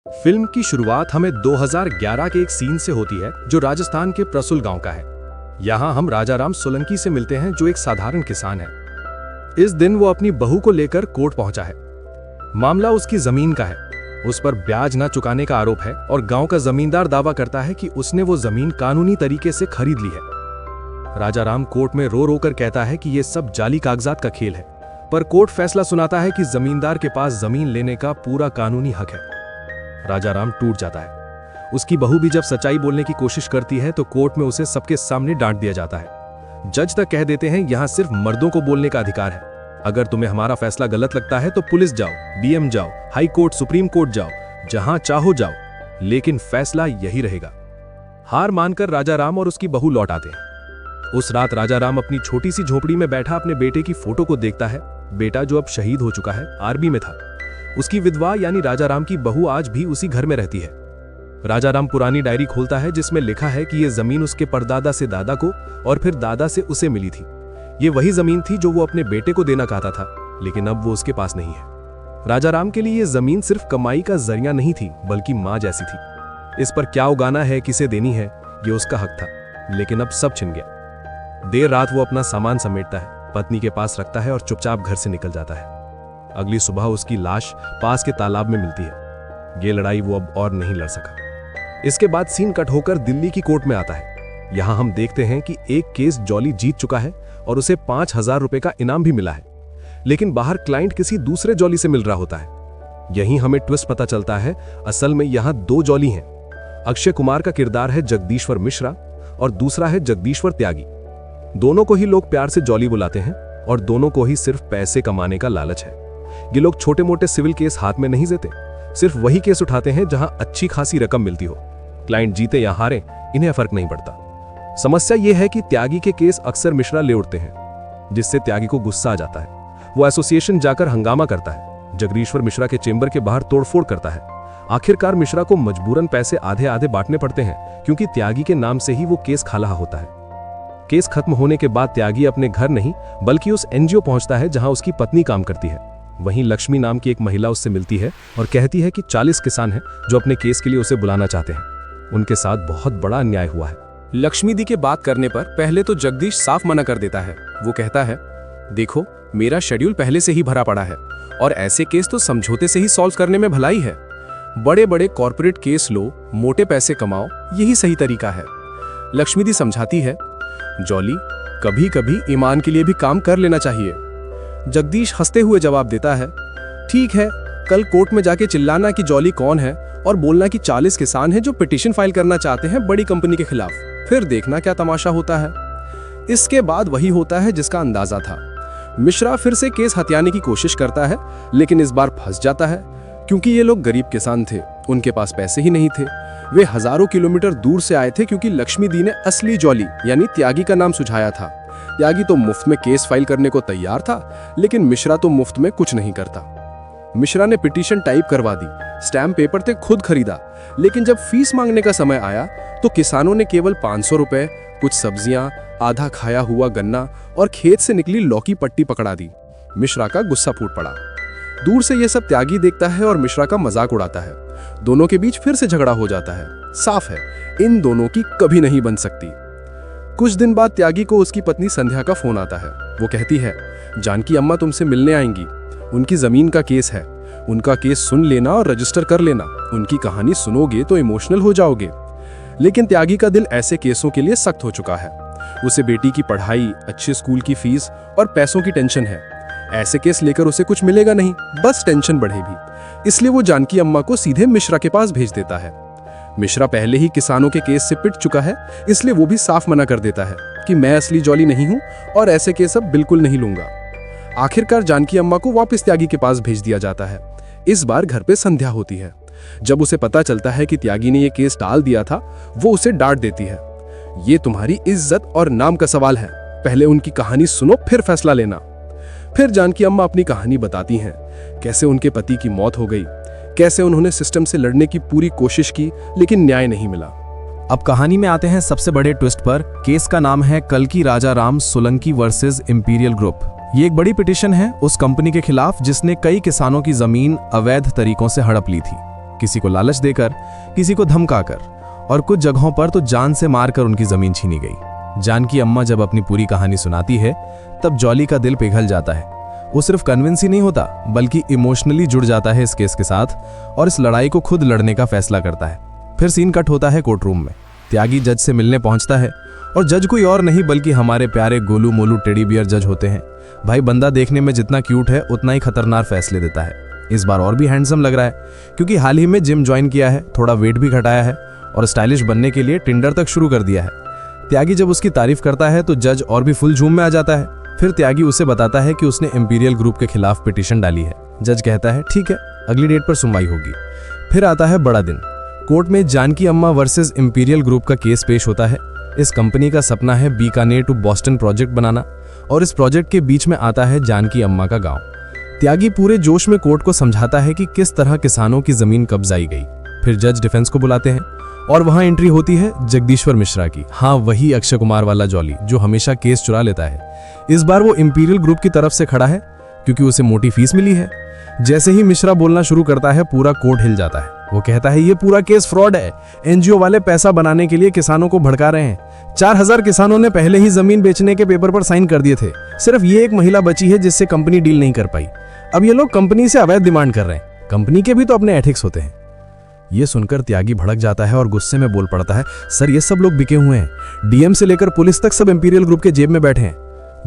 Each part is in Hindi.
फिल्म की शुरुआत हमें 2011 के एक सीन से होती है जो राजस्थान के प्रसुल गांव का है। यहाँ हम राजाराम सोलंकी से मिलते हैं जो एक साधारण किसान है। इस दिन वो अपनी बहू को लेकर कोर्ट पहुंचा है। मामला उसकी जमीन का है। उस पर ब्याज न चुकाने का आरोप है और गांव का जमींदार दावा करता है कि उसने वो जमीन कानूनी तरीके से खरीद ली है। राजाराम कोर्ट में रो रो कर कहता है कि ये सब जाली कागजात का खेल है, पर कोर्ट फैसला सुनाता है कि जमींदार के पास जमीन लेने का पूरा कानूनी हक है। राजाराम टूट जाता है। उसकी बहू भी जब सच्चाई बोलने की कोशिश करती है तो कोर्ट में उसे सबके सामने डांट दिया जाता है। जज तक कह देते हैं यहां सिर्फ मर्दों को बोलने का अधिकार है। अगर तुम्हें हमारा फैसला गलत लगता है तो पुलिस जाओ, डीएम जाओ, हाई कोर्ट, सुप्रीम कोर्ट जाओ, जहां चाहो जाओ, लेकिन फैसला यही रहेगा। हार मानकर राजाराम और उसकी बहू लौट आते हैं। उस रात राजाराम अपनी छोटी सी झोपड़ी में बैठा अपने बेटे की फोटो को देखता है। बेटा जो अब शहीद हो चुका है, आर्मी में था। उसकी विधवा यानी राजाराम की बहू आज भी उसी घर में रहती है। राजाराम पुरानी डायरी खोलता है जिसमें लिखा है कि यह जमीन उसके परदादा से दादा को और फिर दादा से उसे मिली थी। ये वही जमीन थी जो वो अपने बेटे को देना चाहता था, लेकिन अब वो उसके पास नहीं है। राजाराम के लिए यह जमीन सिर्फ कमाई का जरिया नहीं थी, बल्कि मां जैसी थी। इस पर क्या उगाना है, किसे देनी है, ये उसका हक था, लेकिन अब सब छिन गया। देर रात वो अपना सामान समेटता है, पत्नी के पास रखता है और चुपचाप घर से निकल जाता है। अगली सुबह उसकी लाश पास के तालाब में मिलती है। ये लड़ाई वो अब और नहीं लड़ सका। इसके बाद सीन कट होकर दिल्ली की कोर्ट में आता है। यहां हम देखते हैं कि एक केस जॉली जीत चुका है और उसे 5,000 रुपए का इनाम भी मिला है, लेकिन बाहर क्लाइंट किसी दूसरे जॉली से मिल रहा होता है। यहीं हमें ट्विस्ट पता चलता है, असल में यहां दो जॉली हैं। अक्षय कुमार का किरदार है जगदीश्वर मिश्रा और दूसरा है जगदीश्वर त्यागी। दोनों को ही लोग प्यार से जॉली बुलाते हैं और दोनों को ही सिर्फ पैसे कमाने का लालच है। ये लोग छोटे मोटे सिविल केस हाथ में नहीं लेते, सिर्फ वही केस उठाते हैं जहां अच्छी खासी रकम मिलती हो। क्लाइंट जीते या हारे, इन्हें फर्क नहीं पड़ता। समस्या यह है कि त्यागी के केस अक्सर मिश्रा ले उठते हैं, जिससे त्यागी को गुस्सा आ जाता है। वो एसोसिएशन जाकर हंगामा करता है, जगदीश्वर मिश्रा के चेंबर के बाहर तोड़फोड़ करता है। आखिरकार मिश्रा को मजबूरन पैसे आधे आधे बांटने पड़ते हैं, क्योंकि त्यागी के नाम से ही वो केस खा रहा होता है। केस खत्म होने के बाद त्यागी अपने घर नहीं बल्कि उस एनजीओ पहुंचता है जहां उसकी पत्नी काम करती है। वहीं लक्ष्मी नाम की एक महिला उससे मिलती है और कहती है कि 40 किसान हैं जो अपने केस के लिए उसे बुलाना चाहते हैं। उनके साथ बहुत बड़ा अन्याय हुआ है। लक्ष्मी दी के बात करने पर पहले तो जगदीश साफ मना कर देता है। वो कहता है, देखो मेरा शेड्यूल पहले से ही भरा पड़ा है और ऐसे केस तो समझौते से ही सॉल्व करने में भलाई है। बड़े बड़े कॉर्पोरेट केस लो, मोटे पैसे कमाओ, यही सही तरीका है। लक्ष्मी दी समझाती है, जॉली कभी कभी ईमान के लिए भी काम कर लेना चाहिए। जगदीश हंसते हुए जवाब देता है, ठीक है, कल कोर्ट में जाके चिल्लाना कि जॉली कौन है और बोलना कि 40 किसान हैं जो पिटीशन फाइल करना चाहते हैं बड़ी कंपनी के खिलाफ। फिर देखना क्या तमाशा होता है। इसके बाद वही होता है जिसका अंदाजा था। मिश्रा फिर से केस हथियाने की कोशिश करता है, लेकिन इस बार फंस जाता है, क्योंकि ये लोग गरीब किसान थे, उनके पास पैसे ही नहीं थे। वे हजारों किलोमीटर दूर से आए थे क्योंकि लक्ष्मी दी ने असली जॉली यानी त्यागी का नाम सुझाया था। त्यागी तो मुफ्त में केस फाइल करने को तैयार था, लेकिन मिश्रा तो मुफ्त में कुछ नहीं करता। मिश्रा ने पिटीशन टाइप करवा दी, स्टैम्प पेपर थे खुद खरीदा, लेकिन जब फीस मांगने का समय आया तो किसानों ने केवल 500 रुपए, कुछ सब्जियां, आधा खाया हुआ गन्ना और खेत से निकली लौकी पट्टी पकड़ा दी। मिश्रा का गुस्सा फूट पड़ा। दूर से यह सब त्यागी देखता है और मिश्रा का मजाक उड़ाता है। दोनों के बीच फिर से झगड़ा हो जाता है। साफ है, इन दोनों की कभी नहीं बन सकती। कुछ दिन बाद त्यागी को उसकी पत्नी संध्या का फोन आता है। वो कहती है, जानकी अम्मा तुमसे मिलने आएंगी, उनकी जमीन का केस है, उनका केस सुन लेना और रजिस्टर कर लेना। उनकी कहानी सुनोगे तो इमोशनल हो जाओगे। लेकिन त्यागी का दिल ऐसे केसों के लिए सख्त हो चुका है। उसे बेटी की पढ़ाई, अच्छे स्कूल की फीस और पैसों की टेंशन है। ऐसे केस लेकर उसे कुछ मिलेगा नहीं, बस टेंशन बढ़ेगी। इसलिए वो जानकी अम्मा को सीधे मिश्रा के पास भेज देता है। मिश्रा पहले ही किसानों के केस से पिट चुका है, इसलिए वो भी साफ मना कर देता है कि मैं असली जॉली नहीं हूं और ऐसे केस अब बिल्कुल नहीं लूंगा। आखिरकार जानकी अम्मा को वापस त्यागी के पास भेज दिया जाता है। इस बार घर पे संध्या होती है। जब उसे पता चलता है कि त्यागी ने यह केस टाल दिया था, वो उसे डांट देती है। ये तुम्हारी इज्जत और नाम का सवाल है, पहले उनकी कहानी सुनो फिर फैसला लेना। फिर जानकी अम्मा अपनी कहानी बताती हैं, कैसे उनके पति की मौत हो गई, कैसे उन्होंने सिस्टम से लड़ने की पूरी कोशिश की लेकिन न्याय नहीं मिला। अब कहानी में आते हैं सबसे बड़े ट्विस्ट पर। केस का नाम है कल्कि Rajaram Solanki versus imperial group. ये एक बड़ी पिटीशन है उस कंपनी के खिलाफ जिसने कई किसानों की जमीन अवैध तरीकों से हड़प ली थी। किसी को लालच देकर, किसी को धमकाकर और कुछ जगहों पर तो जान से मारकर उनकी जमीन छीनी गई। जानकी अम्मा जब अपनी पूरी कहानी सुनाती है तब जॉली का दिल पिघल जाता है। वो सिर्फ कन्विंस ही नहीं होता बल्कि इमोशनली जुड़ जाता है इस केस के साथ और इस लड़ाई को खुद लड़ने का फैसला करता है। फिर सीन कट होता है कोर्ट रूम में। त्यागी जज से मिलने पहुंचता है और जज कोई और नहीं बल्कि हमारे प्यारे गोलू मोलू टेडी बियर जज होते हैं। भाई बंदा देखने में जितना क्यूट है उतना ही खतरनाक फैसले देता है। इस बार और भी हैंडसम लग रहा है क्योंकि हाल ही में जिम ज्वाइन किया है, थोड़ा वेट भी घटाया है और स्टाइलिश बनने के लिए टिंडर तक शुरू कर दिया है। त्यागी जब उसकी तारीफ करता है तो जज और भी फुल झूम में आ जाता है। फिर त्यागी उसे बताता है कि उसने इंपीरियल ग्रुप के खिलाफ पिटीशन डाली है। जज कहता है ठीक है, अगली डेट पर सुनवाई होगी। फिर आता है बड़ा दिन। कोर्ट में जानकी अम्मा वर्सेस इंपीरियल ग्रुप का केस पेश होता है। इस कंपनी का सपना है बीकानेर टू बॉस्टन प्रोजेक्ट बनाना और इस प्रोजेक्ट के बीच में आता है जानकी अम्मा का गांव। त्यागी पूरे जोश में कोर्ट को समझाता है कि किस तरह किसानों की जमीन कब्जाई गई। फिर जज डिफेंस को बुलाते हैं और वहां एंट्री होती है जगदीश्वर मिश्रा की। हाँ, वही अक्षय कुमार वाला जॉली जो हमेशा केस चुरा लेता है। इस बार वो इंपीरियल ग्रुप की तरफ से खड़ा है क्योंकि उसे मोटी फीस मिली है। जैसे ही मिश्रा बोलना शुरू करता है पूरा कोर्ट हिल जाता है। वो कहता है ये पूरा केस फ्रॉड है, एनजीओ वाले पैसा बनाने के लिए किसानों को भड़का रहे हैं। 4000 किसानों ने पहले ही जमीन बेचने के पेपर पर साइन कर दिए थे। सिर्फ ये एक महिला बची है जिससे कंपनी डील नहीं कर पाई। अब ये लोग कंपनी से अवैध डिमांड कर रहे हैं। कंपनी के भी तो अपने एथिक्स होते हैं। ये सुनकर त्यागी भड़क जाता है और गुस्से में बोल पड़ता है, सर ये सब लोग बिके हुए हैं, डीएम से लेकर पुलिस तक सब इंपीरियल ग्रुप के जेब में बैठे हैं।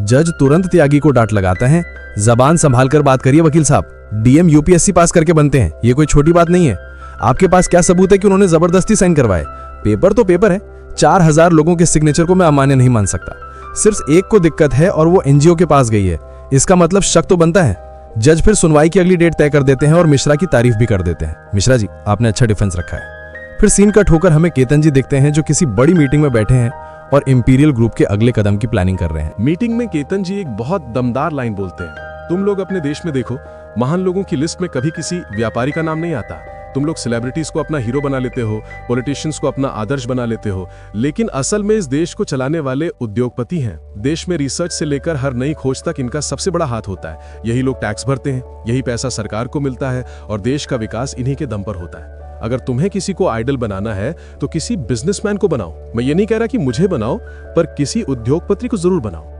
जज तुरंत त्यागी को डांट लगाता है, जबान संभाल कर बात करिए वकील साहब, डीएम यूपीएससी पास करके बनते हैं, ये कोई छोटी बात नहीं है। आपके पास क्या सबूत है कि उन्होंने जबरदस्ती साइन करवाए? पेपर तो पेपर है। 4000 लोगों के सिग्नेचर को मैं अमान्य नहीं मान सकता। सिर्फ एक को दिक्कत है और वो एनजीओ के पास गई है, इसका मतलब शक तो बनता है। जज फिर सुनवाई की अगली डेट तय कर देते हैं और मिश्रा की तारीफ भी कर देते हैं। मिश्रा जी, आपने अच्छा डिफेंस रखा है। फिर सीन कट होकर हमें केतन जी दिखते हैं जो किसी बड़ी मीटिंग में बैठे हैं और इंपीरियल ग्रुप के अगले कदम की प्लानिंग कर रहे हैं। मीटिंग में केतन जी एक बहुत दमदार लाइन बोलते हैं, तुम लोग अपने देश में देखो, महान लोगों की लिस्ट में कभी किसी व्यापारी का नाम नहीं आता। तुम लोग सेलिब्रिटीज को अपना हीरो बना लेते हो, पॉलिटिशियंस को अपना आदर्श बना लेते हो, लेकिन असल में इस देश को चलाने वाले उद्योगपति हैं। देश में रिसर्च से लेकर हर नई खोज तक इनका सबसे बड़ा हाथ होता है। यही लोग टैक्स भरते हैं, यही पैसा सरकार को मिलता है और देश का विकास इन्हीं के दम पर होता है। अगर तुम्हें किसी को आइडल बनाना है तो किसी बिजनेसमैन को बनाओ। मैं ये नहीं कह रहा कि मुझे बनाओ, पर किसी उद्योगपति को जरूर बनाओ।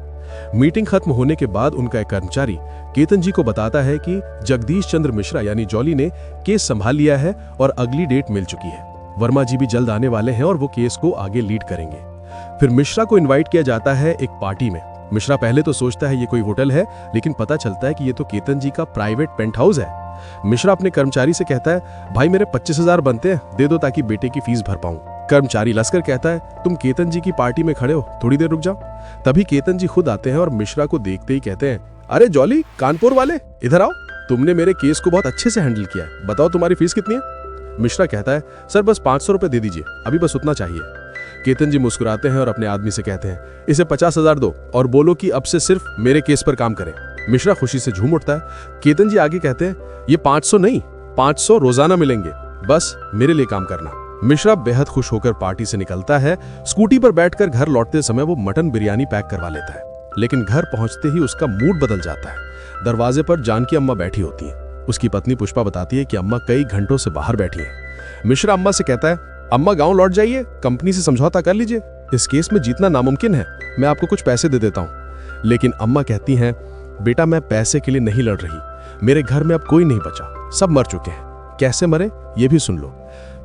मीटिंग खत्म होने के बाद उनका एक कर्मचारी केतन जी को बताता है कि जगदीश चंद्र मिश्रा यानी जॉली ने केस संभाल लिया है और अगली डेट मिल चुकी है। वर्मा जी भी जल्द आने वाले हैं और वो केस को आगे लीड करेंगे। फिर मिश्रा को इनवाइट किया जाता है एक पार्टी में। मिश्रा पहले तो सोचता है ये कोई होटल है, लेकिन पता चलता है कि ये तो केतन जी का प्राइवेट पेंट हाउस है। मिश्रा अपने कर्मचारी से कहता है, भाई मेरे 25,000 बनते हैं, दे दो ताकि बेटे की फीस भर पाऊं। कर्मचारी लसकर कहता है, तुम केतन जी की पार्टी में खड़े हो, थोड़ी देर रुक जाओ। तभी केतन जी खुद आते हैं और मिश्रा को देखते ही कहते हैं, अरे जॉली, कानपुर वाले, इधर आओ, तुमने मेरे केस को बहुत अच्छे से हैंडल किया है, बताओ तुम्हारी फीस कितनी है? मिश्रा कहता है, सर बस 500 रुपए दे दीजिए, अभी बस उतना चाहिए। केतन जी मुस्कुराते हैं और अपने आदमी से कहते हैं, इसे 50,000 दो और बोलो कि अब से सिर्फ मेरे केस पर काम करें। मिश्रा खुशी से झूम उठता है। केतन जी आगे कहते हैं, ये 500 नहीं, 500 रोजाना मिलेंगे, बस मेरे लिए काम करना। मिश्रा बेहद खुश होकर पार्टी से निकलता है। स्कूटी पर बैठकर घर लौटते समय वो मटन बिरयानी पैक करवा लेता है, लेकिन घर पहुंचते ही उसका मूड बदल जाता है। दरवाजे पर जानकी अम्मा बैठी होती हैं। उसकी पत्नी पुष्पा बताती है कि अम्मा कई घंटों से बाहर बैठी हैं। मिश्रा अम्मा से कहता है, अम्मा गांव लौट जाइए, कंपनी से समझौता कर लीजिए, इस केस में जीतना नामुमकिन है, मैं आपको कुछ पैसे दे देता हूं। लेकिन अम्मा कहती हैं, बेटा मैं पैसे के लिए नहीं लड़ रही, मेरे घर में अब कोई नहीं बचा, सब मर चुके हैं, कैसे मरे ये भी सुन लो।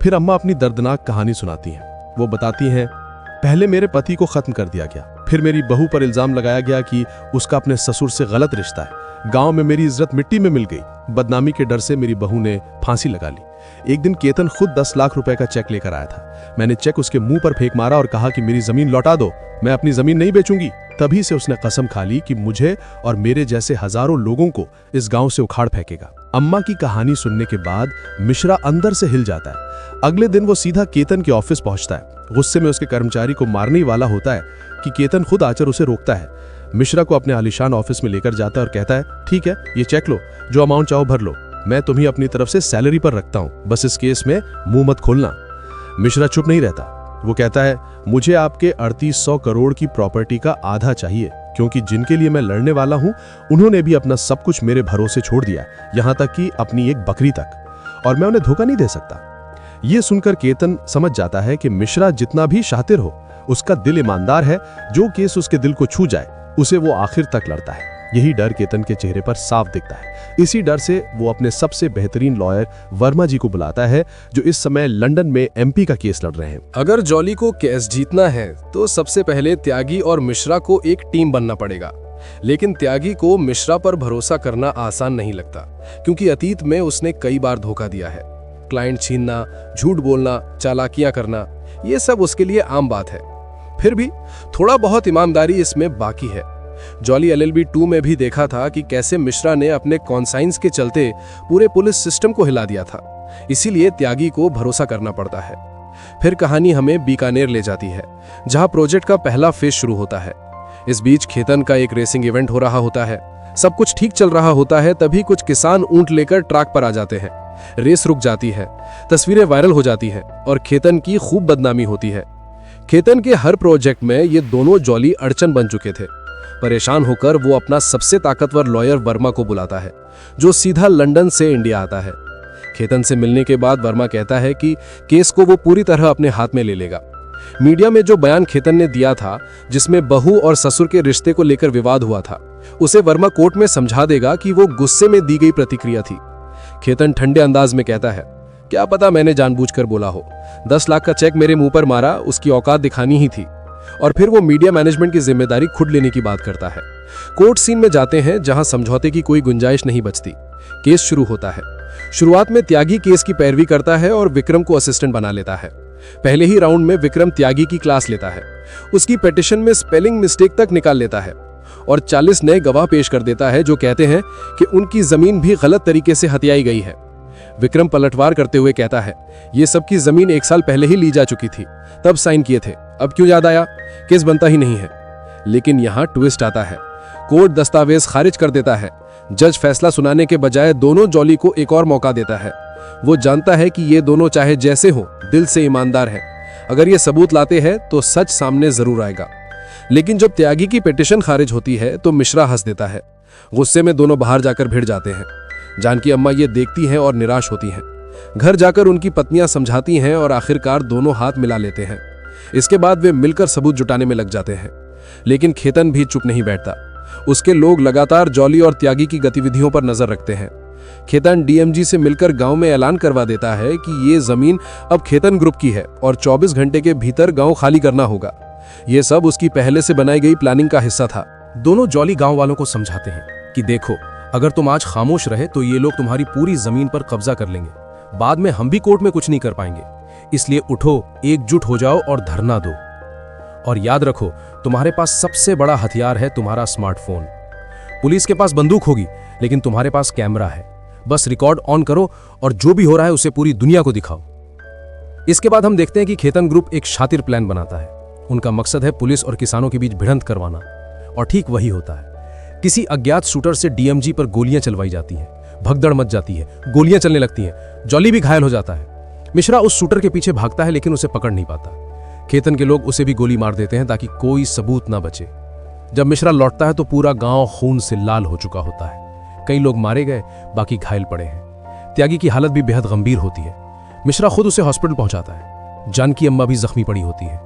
फिर अम्मा अपनी दर्दनाक कहानी सुनाती हैं। वो बताती हैं, पहले मेरे पति को खत्म कर दिया गया, फिर मेरी बहू पर इल्जाम लगाया गया कि उसका अपने ससुर से गलत रिश्ता है, गांव में मेरी इज्जत मिट्टी में मिल गई, बदनामी के डर से मेरी बहू ने फांसी लगा ली। एक दिन केतन खुद 10 लाख रुपए का चेक लेकर आया था। मैंने चेक उसके मुंह पर फेंक मारा और कहा कि मेरी जमीन लौटा दो, मैं अपनी जमीन नहीं बेचूंगी। तभी से उसने कसम खा ली कि मुझे और मेरे जैसे हजारों लोगों को इस गांव से उखाड़ फेंकेगा। अम्मा की कहानी सुनने के बाद मिश्रा अंदर से हिल जाता है। अगले दिन वो सीधा केतन के ऑफिस पहुंचता है। गुस्से में उसके कर्मचारी को मारने ही वाला होता है कि केतन खुद आकर उसे रोकता है। मिश्रा को अपने आलीशान ऑफिस में लेकर जाता है और कहता है, ठीक है, ये चेक लो, जो अमाउंट चाहो भर लो, मैं तुम्हें अपनी तरफ से सैलरी पर रखता हूं, बस इस केस में मुंह मत खोलना। मिश्रा चुप नहीं रहता। वो कहता है, मुझे आपके 3800 करोड़ की प्रॉपर्टी का आधा चाहिए, क्योंकि जिनके लिए मैं लड़ने वाला हूं उन्होंने भी अपना सब कुछ मेरे भरोसे छोड़ दिया, यहां तक कि अपनी एक बकरी तक। और मैं उन्हें धोखा नहीं दे सकता। ये सुनकर केतन समझ जाता है कि मिश्रा जितना भी शातिर हो, उसका दिल ईमानदार है। जो केस उसके दिल को छू जाए उसे वो आखिर तक लड़ता है। यही डर केतन के चेहरे पर साफ दिखता है। इसी डर से वो अपने सबसे बेहतरीन लॉयर वर्मा जी को बुलाता है, जो इस समय लंदन में एमपी का केस लड़ रहे हैं। अगर जॉली को केस जीतना है तो सबसे पहले त्यागी और मिश्रा को एक टीम बनना पड़ेगा। लेकिन त्यागी को मिश्रा पर भरोसा करना आसान नहीं लगता, क्योंकि अतीत में उसने कई बार धोखा दिया है। क्लाइंट छीनना, झूठ बोलना, चालाकियां करना, ये सब उसके लिए आम बात है। फिर भी थोड़ा बहुत ईमानदारी इसमें बाकी है। जॉली LLB 2 में भी देखा था कि कैसे मिश्रा ने अपने कॉन्साइंस के चलते पूरे पुलिस सिस्टम को हिला दिया था। इसीलिए त्यागी को भरोसा करना पड़ता है। फिर कहानी हमें बीकानेर ले जाती है, जहां प्रोजेक्ट का पहला फेज शुरू होता है। इस बीच खेतन का एक रेसिंग इवेंट हो रहा होता है। सब कुछ ठीक चल रहा होता है, तभी कुछ किसान ऊंट लेकर ट्रैक पर आ जाते हैं। रेस रुक जाती है, तस्वीरें वायरल हो जाती हैं और खेतन की खूब बदनामी होती है। खेतन के हर प्रोजेक्ट में ये दोनों जॉली अड़चन बन चुके थे। परेशान होकर वो अपना सबसे ताकतवर लॉयर वर्मा को बुलाता है, जो सीधा लंदन से इंडिया आता है। खेतन से मिलने के बाद वर्मा कहता है कि केस को वो पूरी तरह अपने हाथ में ले लेगा। मीडिया में जो बयान खेतन ने दिया था, जिसमें बहू और ससुर के रिश्ते को लेकर विवाद हुआ था, उसे वर्मा कोर्ट में समझा देगा कि वो गुस्से में दी गई प्रतिक्रिया थी। खेतन ठंडे अंदाज में कहता है, क्या पता मैंने जानबूझकर बोला हो, 10 लाख का चेक मेरे मुंह पर मारा, उसकी औकात दिखानी ही थी। और फिर वो मीडिया मैनेजमेंट की जिम्मेदारी खुद लेने की बात करता है। कोर्ट सीन में जाते हैं, जहां समझौते की कोई गुंजाइश नहीं बचती। केस शुरू होता है। शुरुआत में त्यागी केस की पैरवी करता है और विक्रम को असिस्टेंट बना लेता है। पहले ही राउंड में विक्रम त्यागी की क्लास लेता है, उसकी पिटीशन में स्पेलिंग मिस्टेक तक निकाल लेता है और 40 नए गवाह पेश कर देता है, जो कहते हैं कि उनकी जमीन भी गलत तरीके से हथियाई गई है। विक्रम पलटवार करते हुए कहता है, ये सब की जमीन 1 साल पहले ही ली जा चुकी थी, तब साइन किए थे, अब क्यों याद आया, केस बनता ही नहीं है। लेकिन यहाँ ट्विस्ट आता है। कोर्ट दस्तावेज खारिज कर देता है। जज फैसला सुनाने के बजाय दोनों जॉली को एक और मौका देता है। वो जानता है कि ये दोनों चाहे जैसे हो, दिल से ईमानदार हैं। अगर ये सबूत लाते हैं तो सच सामने जरूर आएगा। लेकिन जब त्यागी की पिटीशन खारिज होती है तो मिश्रा हंस देता है। गुस्से में दोनों बाहर जाकर भिड़ जाते हैं। जानकी अम्मा ये देखती हैं और निराश होती हैं। घर जाकर उनकी पत्नियां समझाती हैं और आखिरकार दोनों हाथ मिला लेते हैं। इसके बाद वे मिलकर सबूत जुटाने में लग जाते हैं। लेकिन खेतन भी चुप नहीं बैठता। उसके लोग लगातार जॉली और त्यागी की गतिविधियों पर नजर रखते हैं। खेतन DMG से मिलकर गांव में ऐलान करवा देता है कि ये जमीन अब खेतन ग्रुप की है और 24 घंटे के भीतर गांव खाली करना होगा। ये सब उसकी पहले से बनाई गई प्लानिंग का हिस्सा था। दोनों जॉली गांव वालों को समझाते हैं कि देखो, अगर तुम आज खामोश रहे तो ये लोग तुम्हारी पूरी जमीन पर कब्जा कर लेंगे। बाद में हम भी कोर्ट में कुछ नहीं कर पाएंगे। इसलिए उठो, एकजुट हो जाओ और धरना दो। और याद रखो, तुम्हारे पास सबसे बड़ा हथियार है तुम्हारा स्मार्टफोन। पुलिस के पास बंदूक होगी, लेकिन तुम्हारे पास कैमरा है। बस रिकॉर्ड ऑन करो और जो भी हो रहा है उसे पूरी दुनिया को दिखाओ। इसके बाद हम देखते हैं कि खेतन ग्रुप एक शातिर प्लान बनाता है। उनका मकसद है पुलिस और किसानों के बीच भिड़ंत करवाना। और ठीक वही होता है। किसी अज्ञात शूटर से DMG पर गोलियां चलवाई जाती हैं। भगदड़ मच जाती है, गोलियां चलने लगती हैं। जॉली भी घायल हो जाता है। मिश्रा उस शूटर के पीछे भागता है, लेकिन उसे पकड़ नहीं पाता। खेतन के लोग उसे भी गोली मार देते हैं ताकि कोई सबूत ना बचे। जब मिश्रा लौटता है तो पूरा गांव खून से लाल हो चुका होता है। कई लोग मारे गए, बाकी घायल पड़े हैं। त्यागी की हालत भी बेहद गंभीर होती है। मिश्रा खुद उसे हॉस्पिटल पहुंचाता है। जानकी अम्मा भी जख्मी पड़ी होती है।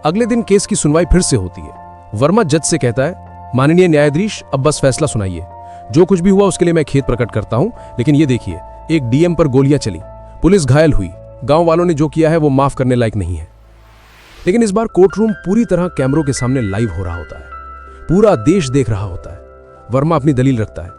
अगले दिन केस की सुनवाई फिर से होती है। वर्मा जज से कहता है, माननीय न्यायाधीश, अब बस फैसला सुनाइए। जो कुछ भी हुआ उसके लिए मैं खेद प्रकट करता हूं, लेकिन ये देखिए, एक DM पर गोलियां चली, पुलिस घायल हुई, गांव वालों ने जो किया है वो माफ करने लायक नहीं है। लेकिन इस बार कोर्ट रूम पूरी तरह कैमरों के सामने लाइव हो रहा होता है। पूरा देश देख रहा होता है। वर्मा अपनी दलील रखता है,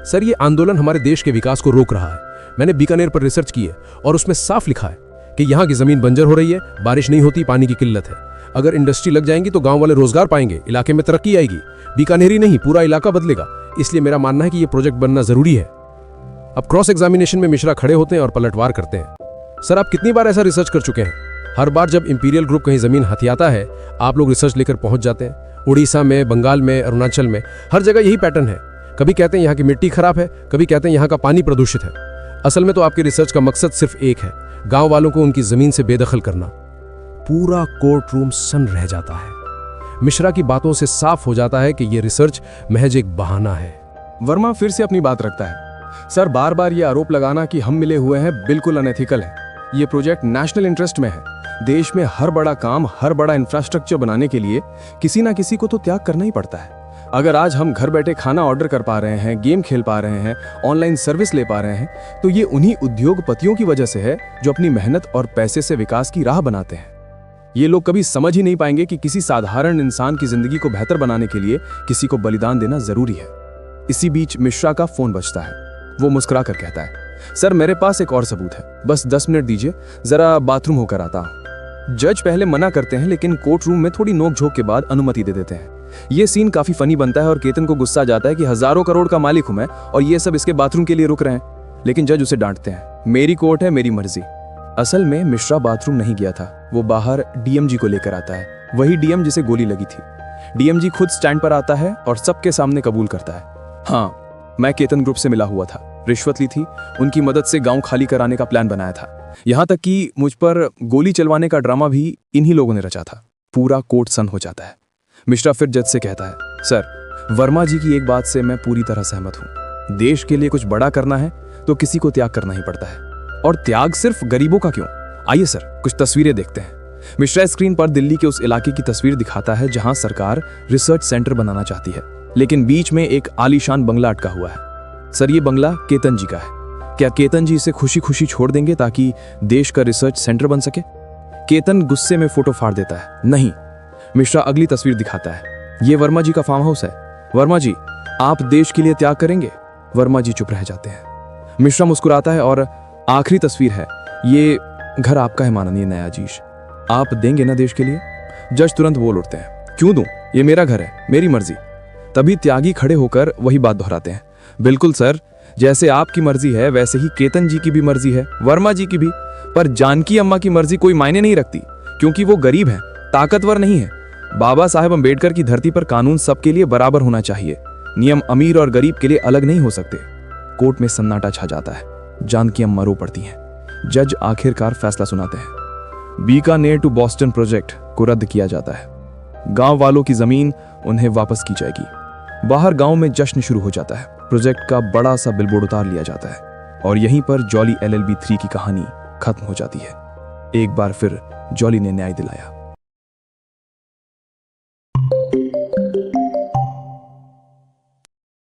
सर, ये आंदोलन हमारे देश के विकास को रोक रहा है। मैंने बीकानेर पर रिसर्च की है और उसमें साफ लिखा है कि यहाँ की जमीन बंजर हो रही है, बारिश नहीं होती, पानी की किल्लत है। अगर इंडस्ट्री लग जाएंगी तो गांव वाले रोजगार पाएंगे, इलाके में तरक्की आएगी। बीकानेर ही नहीं, पूरा इलाका बदलेगा। इसलिए मेरा मानना है कि यह प्रोजेक्ट बनना जरूरी है। अब क्रॉस एग्जामिनेशन में मिश्रा खड़े होते हैं और पलटवार करते हैं, सर, आप कितनी बार ऐसा रिसर्च कर चुके हैं? हर बार जब इंपीरियल ग्रुप कहीं जमीन हथियाता है, आप लोग रिसर्च लेकर पहुंच जाते हैं। उड़ीसा में, बंगाल में, अरुणाचल में, हर जगह यही पैटर्न है। कभी कहते हैं यहाँ की मिट्टी खराब है, कभी कहते हैं यहाँ का पानी प्रदूषित है। असल में तो आपके रिसर्च का मकसद सिर्फ एक है, गांव वालों को उनकी जमीन से बेदखल करना। पूरा कोर्ट रूम सन्न रह जाता है। मिश्रा की बातों से साफ हो जाता है कि यह रिसर्च महज एक बहाना है। वर्मा फिर से अपनी बात रखता है, सर बार बार ये आरोप लगाना कि हम मिले हुए हैं बिल्कुल अनएथिकल है। ये प्रोजेक्ट नेशनल इंटरेस्ट में है। देश में हर बड़ा काम, हर बड़ा इंफ्रास्ट्रक्चर बनाने के लिए किसी ना किसी को तो त्याग करना ही पड़ता है। अगर आज हम घर बैठे खाना ऑर्डर कर पा रहे हैं, गेम खेल पा रहे हैं, ऑनलाइन सर्विस ले पा रहे हैं, तो ये उन्हीं उद्योगपतियों की वजह से है जो अपनी मेहनत और पैसे से विकास की राह बनाते हैं। ये लोग कभी समझ ही नहीं पाएंगे कि किसी साधारण इंसान की जिंदगी को बेहतर बनाने के लिए किसी को बलिदान देना जरूरी है। इसी बीच मिश्रा का फोन बजता है। वो मुस्कुरा कर कहता है, सर मेरे पास एक और सबूत है, बस 10 मिनट दीजिए, जरा बाथरूम होकर आता हूं। जज पहले मना करते हैं लेकिन कोर्ट रूम में थोड़ी नोकझोंक के बाद अनुमति दे देते हैं। ये सीन काफी फनी बनता है और केतन को गुस्सा आ जाता है कि हजारों करोड़ का मालिक हूं मैं और ये सब इसके बाथरूम के लिए रुक रहे हैं। लेकिन जज उसे डांटते हैं, मेरी कोर्ट है, मेरी मर्जी। असल में मिश्रा बाथरूम नहीं गया था, वो बाहर डीएमजी को लेकर आता है, वही डीएम जिसे गोली लगी थी। डीएमजी खुद स्टैंड पर आता है और सबके सामने कबूल करता है, हाँ मैं केतन ग्रुप से मिला हुआ था, रिश्वत ली थी, उनकी मदद से गांव खाली कराने का प्लान बनाया था। यहां तक कि मुझ पर गोली चलवाने का ड्रामा भी इन्हीं लोगों ने रचा था। पूरा कोर्ट सन हो जाता है। मिश्रा फिर जज से कहता है, सर वर्मा जी की एक बात से मैं पूरी तरह सहमत हूं। देश के लिए कुछ बड़ा करना है तो किसी को त्याग करना ही पड़ता है, और त्याग सिर्फ गरीबों का क्यों। आइए सर कुछ तस्वीरें देखते हैं। मिश्रा स्क्रीन पर दिल्ली के उस इलाके की तस्वीर दिखाता है जहां सरकार रिसर्च सेंटर बनाना चाहती है, लेकिन बीच में एक आलीशान बंगला अटका हुआ है। सर ये बंगला केतन जी का है, क्या केतन जी इसे खुशी खुशी छोड़ देंगे ताकि देश का रिसर्च सेंटर बन सके? केतन गुस्से में फोटो फाड़ देता है, नहीं। मिश्रा अगली तस्वीर दिखाता है, ये वर्मा जी का फार्म हाउस है। वर्मा जी आप देश के लिए त्याग करेंगे? वर्मा जी चुप रह जाते हैं। मिश्रा मुस्कुराता है और आखिरी तस्वीर है, ये घर आपका है माननीय न्यायाधीश, आप देंगे ना देश के लिए? जज तुरंत बोल उठते हैं, क्यों दूं, ये मेरा घर है, मेरी मर्जी। तभी त्यागी खड़े होकर वही बात दोहराते हैं, बिल्कुल सर, जैसे आपकी मर्जी है वैसे ही केतन जी की भी मर्जी है, वर्मा जी की भी। पर जानकी अम्मा की मर्जी कोई मायने नहीं रखती, क्योंकि वो गरीब है, ताकतवर नहीं है। बाबा साहेब अंबेडकर की धरती पर कानून सबके लिए बराबर होना चाहिए, नियम अमीर और गरीब के लिए अलग नहीं हो सकते। कोर्ट में सन्नाटा छा जाता है। जानकी अम्मा रो पड़ती हैं। जज आखिरकार फैसला सुनाते हैं, बीकानेर टू बॉस्टन प्रोजेक्ट को रद्द किया जाता है। गांव वालों की जमीन उन्हें वापस की जाएगी। बाहर गांव में जश्न शुरू हो जाता है। प्रोजेक्ट का बड़ा सा बिलबोर्ड उतार लिया जाता है और यहीं पर जॉली LLB 3 की कहानी खत्म हो जाती है। एक बार फिर जॉली ने न्याय दिलाया।